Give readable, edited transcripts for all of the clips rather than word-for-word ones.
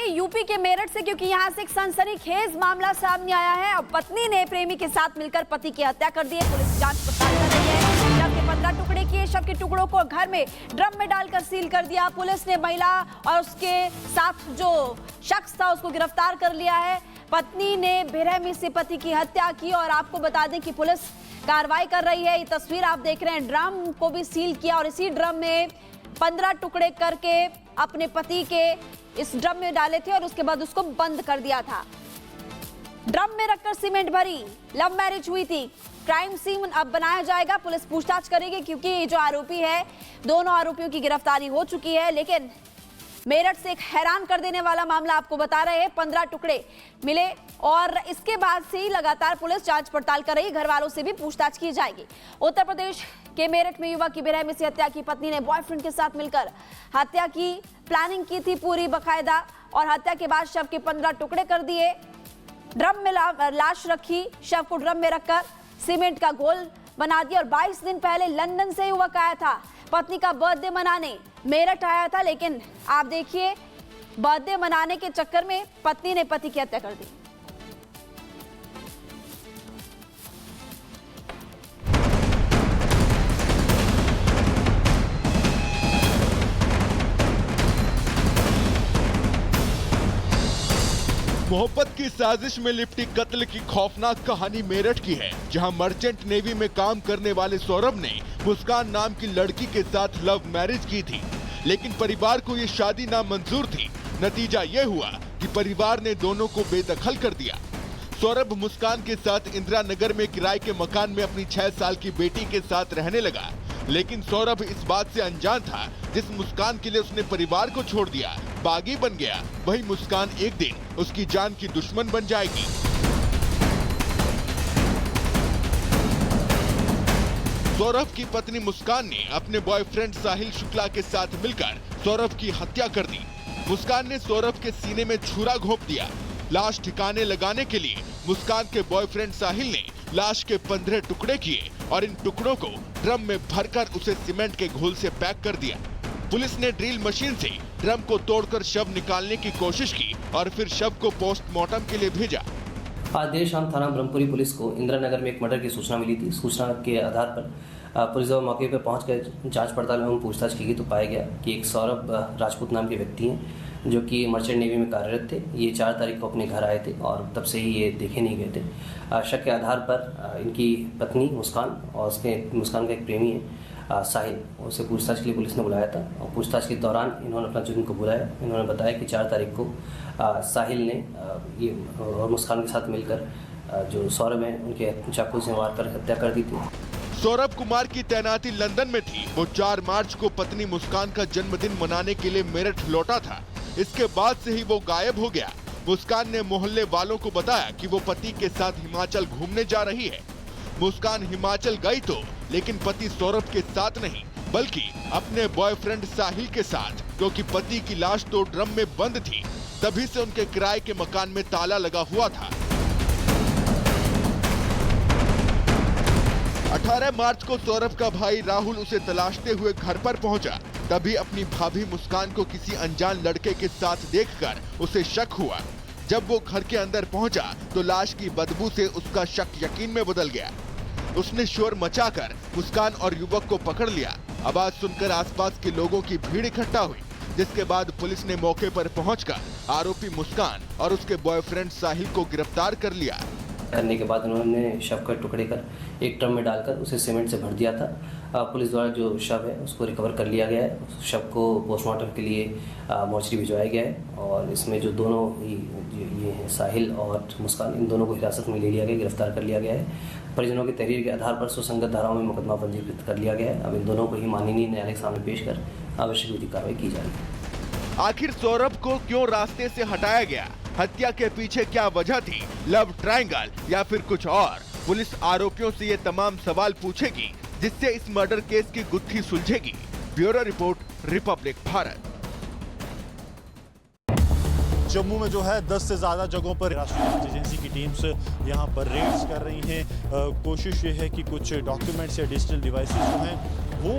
जाएंगे यूपी के मेरठ से, क्योंकि यहां से एक सनसनीखेज मामला सामने आया है। अब पत्नी ने प्रेमी के साथ मिलकर पति की हत्या कर दी है। पुलिस जांच पड़ताल कर रही है। शव के 15 टुकड़े किए। शव के टुकड़ों को घर में ड्रम में डालकर सील कर दिया। पुलिस ने महिला और उसके साथ जो शख्स था उसको गिरफ्तार कर लिया है। पत्नी ने बेरहमी से पति की हत्या की और आपको बता दें कि पुलिस कार्रवाई कर रही है। ये तस्वीर आप देख रहे हैं, ड्रम को भी सील किया और इसी ड्रम में 15 टुकड़े करके अपने पति के इस ड्रम में डाले थे और उसके बाद उसको बंद कर दिया था। ड्रम में रखकर सीमेंट भरी। लव मैरिज हुई थी। क्राइम सीन अब बनाया जाएगा। पुलिस पूछताछ करेगी क्योंकि जो आरोपी है, दोनों आरोपियों की गिरफ्तारी हो चुकी है। लेकिन मेरठ से एक हैरान कर देने वाला मामला आपको बता रहे हैं। 15 टुकड़े मिले और इसके बाद से ही लगातार पुलिस जांच पड़ताल कर रही है। घर वालों से भी पूछताछ की जाएगी। उत्तर प्रदेश के मेरठ में युवक की बेरहमी से हत्या की। पत्नी ने बॉयफ्रेंड के साथ मिलकर हत्या की। प्लानिंग की थी पूरी बकायदा और हत्या के बाद शव के 15 टुकड़े कर दिए। ड्रम में लाश रखी। शव को ड्रम में रखकर सीमेंट का घोल बना दिया और 22 दिन पहले लंदन से युवक आया था पत्नी का बर्थडे मनाने। मेरठ आया था, लेकिन आप देखिए बर्थडे मनाने के चक्कर में पत्नी ने पति की हत्या कर दी। मोहब्बत की साजिश में लिपटी कत्ल की खौफनाक कहानी मेरठ की है, जहां मर्चेंट नेवी में काम करने वाले सौरभ ने मुस्कान नाम की लड़की के साथ लव मैरिज की थी, लेकिन परिवार को ये शादी नामंजूर थी। नतीजा ये हुआ कि परिवार ने दोनों को बेदखल कर दिया। सौरभ मुस्कान के साथ इंदिरा नगर में किराए के मकान में अपनी 6 साल की बेटी के साथ रहने लगा, लेकिन सौरभ इस बात से अनजान था जिस मुस्कान के लिए उसने परिवार को छोड़ दिया बागी बन गया, वही मुस्कान एक दिन उसकी जान की दुश्मन बन जाएगी। सौरभ की पत्नी मुस्कान ने अपने बॉयफ्रेंड साहिल शुक्ला के साथ मिलकर सौरभ की हत्या कर दी। मुस्कान ने सौरभ के सीने में छुरा घोंप दिया। लाश ठिकाने लगाने के लिए मुस्कान के बॉयफ्रेंड साहिल ने लाश के 15 टुकड़े किए और इन टुकड़ों को ड्रम में भरकर उसे सीमेंट के घोल से पैक कर दिया। पुलिस ने ड्रिल मशीन से ड्रम को तोड़कर शव निकालने की कोशिश की और फिर शव को पोस्टमार्टम के लिए भेजा। आज देर शाम थाना ब्रह्मपुरी पुलिस को इंदिरा नगर में एक मर्डर की सूचना मिली थी। सूचना के आधार पर पुलिस जब मौके पर पहुंचकर जांच पड़ताल एवं पूछताछ की गई तो पाया गया कि एक सौरभ राजपूत नाम के व्यक्ति हैं जो कि मर्चेंट नेवी में कार्यरत थे। ये 4 तारीख को अपने घर आए थे और तब से ही ये देखे नहीं गए थे। शक के आधार पर इनकी पत्नी मुस्कान और मुस्कान का एक प्रेमी है साहिल, उसे पूछताछ के लिए पुलिस ने बुलाया था और पूछताछ के दौरान इन्होंने अपना जुर्म को बुलाया। इन्होंने बताया कि 4 तारीख को साहिल ने ये और मुस्कान के साथ मिलकर जो सौरभ है उनके चाकू से मारकर हत्या कर दी थी। सौरभ कुमार की तैनाती लंदन में थी। वो 4 मार्च को पत्नी मुस्कान का जन्मदिन मनाने के लिए मेरठ लौटा था। इसके बाद से ही वो गायब हो गया। मुस्कान ने मोहल्ले वालों को बताया कि वो पति के साथ हिमाचल घूमने जा रही है। मुस्कान हिमाचल गई तो, लेकिन पति सौरभ के साथ नहीं बल्कि अपने बॉयफ्रेंड साहिल के साथ, क्योंकि पति की लाश तो ड्रम में बंद थी। तभी से उनके किराए के मकान में ताला लगा हुआ था। 18 मार्च को सौरभ का भाई राहुल उसे तलाशते हुए घर पर पहुंचा। तभी अपनी भाभी मुस्कान को किसी अनजान लड़के के साथ देखकर उसे शक हुआ। जब वो घर के अंदर पहुंचा तो लाश की बदबू से उसका शक यकीन में बदल गया। उसने शोर मचाकर मुस्कान और युवक को पकड़ लिया। आवाज सुनकर आसपास के लोगों की भीड़ इकट्ठा हुई, जिसके बाद पुलिस ने मौके पर पहुंचकर आरोपी मुस्कान और उसके बॉयफ्रेंड साहिल को गिरफ्तार कर लिया। करने के बाद उन्होंने शव के टुकड़े कर एक ड्रम में डालकर उसे सीमेंट से भर दिया था। पुलिस द्वारा जो शव है उसको रिकवर कर लिया गया है। शव को पोस्टमार्टम के लिए मोर्चरी भिजवाया गया है और इसमें जो दोनों ये हैं साहिल और मुस्कान, इन दोनों को हिरासत में ले लिया गया, गिरफ्तार कर लिया गया है। परिजनों की तहरीर के आधार पर सुसंगत धाराओं में मुकदमा पंजीकृत कर लिया गया है। अब इन दोनों को ही माननीय न्यायालय के सामने पेश कर आवश्यक विधिक कार्रवाई की जाएगी। आखिर सौरभ को क्यों रास्ते से हटाया गया? हत्या के पीछे क्या वजह थी? लव ट्रायंगल या फिर कुछ और? पुलिस आरोपियों से ये तमाम सवाल पूछेगी, जिससे इस मर्डर केस की गुत्थी सुलझेगी। Bureau report, Republic Bharat. Jammu में जो है 10 से ज़्यादा जगहों पर राष्ट्रीय जांच एजेंसी की टीम्स यहाँ पर रेड्स कर रही हैं। कोशिश ये है कि कुछ डॉक्यूमेंट्स या डिजिटल डिवाइसेस जो हैं वो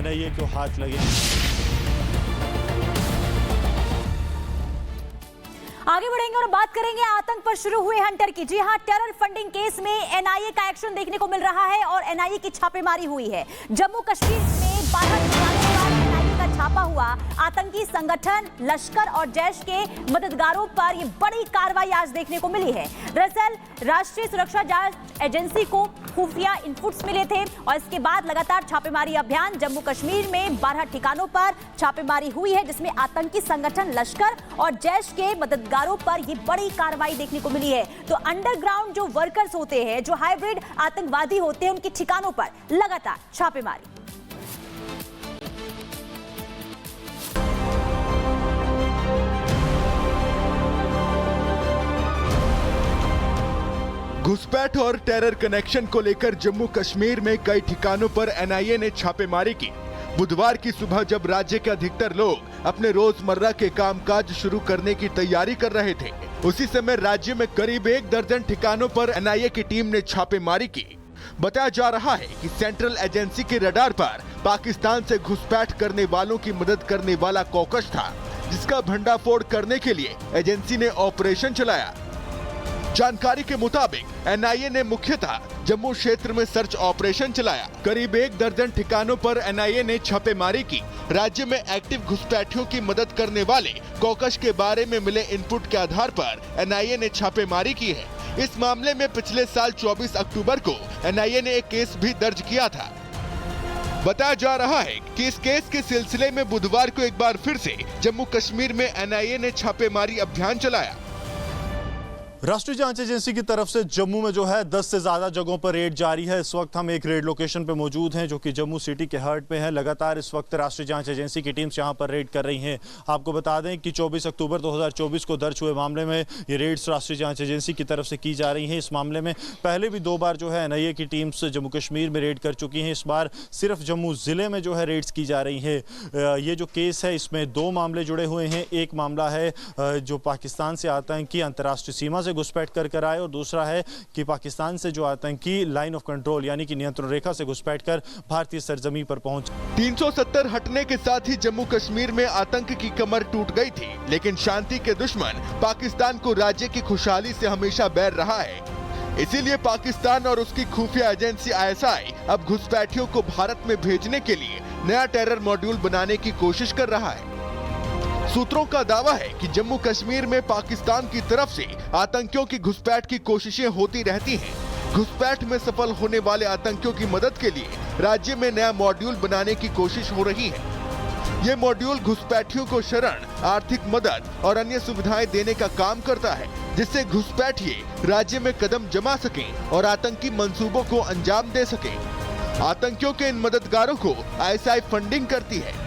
NIA को हाथ लगे। आगे बढ़ेंगे और बात करेंगे आतंक पर शुरू हुए हंटर की। जी हां, टेरर फंडिंग केस में एनआईए का एक्शन देखने को मिल रहा है और एनआईए की छापेमारी हुई है। जम्मू कश्मीर में 12 ठिकानों पर एनआईए का छापा हुआ। आतंकी संगठन लश्कर और जैश के मददगारों पर यह बड़ी कार्रवाई आज देखने को मिली है। दरअसल राष्ट्रीय सुरक्षा जांच एजेंसी को खुफिया इनपुट्स मिले थे और इसके बाद लगातार छापेमारी अभियान जम्मू कश्मीर में 12 ठिकानों पर छापेमारी हुई है, जिसमें आतंकी संगठन लश्कर और जैश के मददगारों पर ये बड़ी कार्रवाई देखने को मिली है। तो अंडरग्राउंड जो वर्कर्स होते हैं, जो हाइब्रिड आतंकवादी होते हैं, उनके ठिकानों पर लगातार छापेमारी। घुसपैठ और टेरर कनेक्शन को लेकर जम्मू कश्मीर में कई ठिकानों पर एनआईए ने छापेमारी की। बुधवार की सुबह जब राज्य के अधिकतर लोग अपने रोजमर्रा के कामकाज शुरू करने की तैयारी कर रहे थे, उसी समय राज्य में करीब 1 दर्जन ठिकानों पर एनआईए की टीम ने छापेमारी की। बताया जा रहा है कि सेंट्रल एजेंसी के रडार पर पाकिस्तान से घुसपैठ करने वालों की मदद करने वाला कॉकस था, जिसका भंडाफोड़ करने के लिए एजेंसी ने ऑपरेशन चलाया। जानकारी के मुताबिक एनआईए ने मुख्यतः जम्मू क्षेत्र में सर्च ऑपरेशन चलाया। करीब 1 दर्जन ठिकानों पर एनआईए ने छापेमारी की। राज्य में एक्टिव घुसपैठियों की मदद करने वाले कॉकस के बारे में मिले इनपुट के आधार पर एनआईए ने छापेमारी की है। इस मामले में पिछले साल 24 अक्टूबर को एनआईए ने एक केस भी दर्ज किया था। बताया जा रहा है कि इस केस के सिलसिले में बुधवार को एक बार फिर से जम्मू कश्मीर में एनआईए ने छापेमारी अभियान चलाया। राष्ट्रीय जांच एजेंसी की तरफ से जम्मू में जो है 10 से ज्यादा जगहों पर रेड जारी है। इस वक्त हम एक रेड लोकेशन पे मौजूद हैं जो कि जम्मू सिटी के हार्ट में है। लगातार इस वक्त राष्ट्रीय जांच एजेंसी की टीम्स यहां पर रेड कर रही हैं। आपको बता दें कि 24 अक्टूबर 2024 को दर्ज हुए मामले में ये रेड्स राष्ट्रीय जांच एजेंसी की तरफ से की जा रही हैं। इस मामले में पहले भी 2 बार जो है एनआईए की टीम्स जम्मू कश्मीर में रेड कर चुकी हैं। इस बार सिर्फ जम्मू जिले में जो है रेड्स की जा रही है। ये जो केस है इसमें 2 मामले जुड़े हुए हैं। एक मामला है जो पाकिस्तान से आतंकी अंतर्राष्ट्रीय सीमा से घुसपैठ कर आए और दूसरा है कि पाकिस्तान से जो आतंकी लाइन ऑफ कंट्रोल यानी कि नियंत्रण रेखा से घुसपैठ कर भारतीय सरजमी पर पहुंच। 370 हटने के साथ ही जम्मू कश्मीर में आतंक की कमर टूट गई थी, लेकिन शांति के दुश्मन पाकिस्तान को राज्य की खुशहाली से हमेशा बैर रहा है। इसीलिए पाकिस्तान और उसकी खुफिया एजेंसी आईएसआई अब घुसपैठियों को भारत में भेजने के लिए नया टेरर मॉड्यूल बनाने की कोशिश कर रहा है। सूत्रों का दावा है कि जम्मू कश्मीर में पाकिस्तान की तरफ से आतंकियों की घुसपैठ की कोशिशें होती रहती हैं। घुसपैठ में सफल होने वाले आतंकियों की मदद के लिए राज्य में नया मॉड्यूल बनाने की कोशिश हो रही है। ये मॉड्यूल घुसपैठियों को शरण, आर्थिक मदद और अन्य सुविधाएं देने का काम करता है, जिससे घुसपैठिए राज्य में कदम जमा सकें और आतंकी मंसूबों को अंजाम दे सकें। आतंकियों के इन मददगारों को आईएसआई फंडिंग करती है।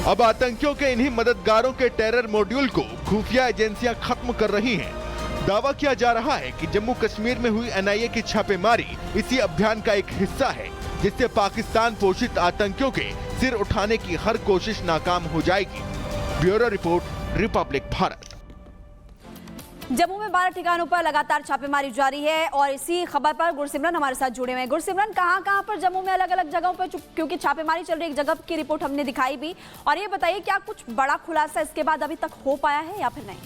अब आतंकियों के इन्हीं मददगारों के टेरर मॉड्यूल को खुफिया एजेंसियां खत्म कर रही हैं। दावा किया जा रहा है कि जम्मू कश्मीर में हुई एनआईए की छापेमारी इसी अभियान का एक हिस्सा है, जिससे पाकिस्तान पोषित आतंकियों के सिर उठाने की हर कोशिश नाकाम हो जाएगी। Bureau report, Republic Bharat. Jammu में 12 ठिकानों पर लगातार छापेमारी जारी है और इसी खबर पर गुरसिमरन हमारे साथ जुड़े हुए हैं। गुरसिमरन, कहां पर जम्मू में अलग अलग जगहों पर क्योंकि छापेमारी चल रही, एक जगह की रिपोर्ट हमने दिखाई भी, और ये बताइए क्या कुछ बड़ा खुलासा इसके बाद अभी तक हो पाया है या फिर नहीं?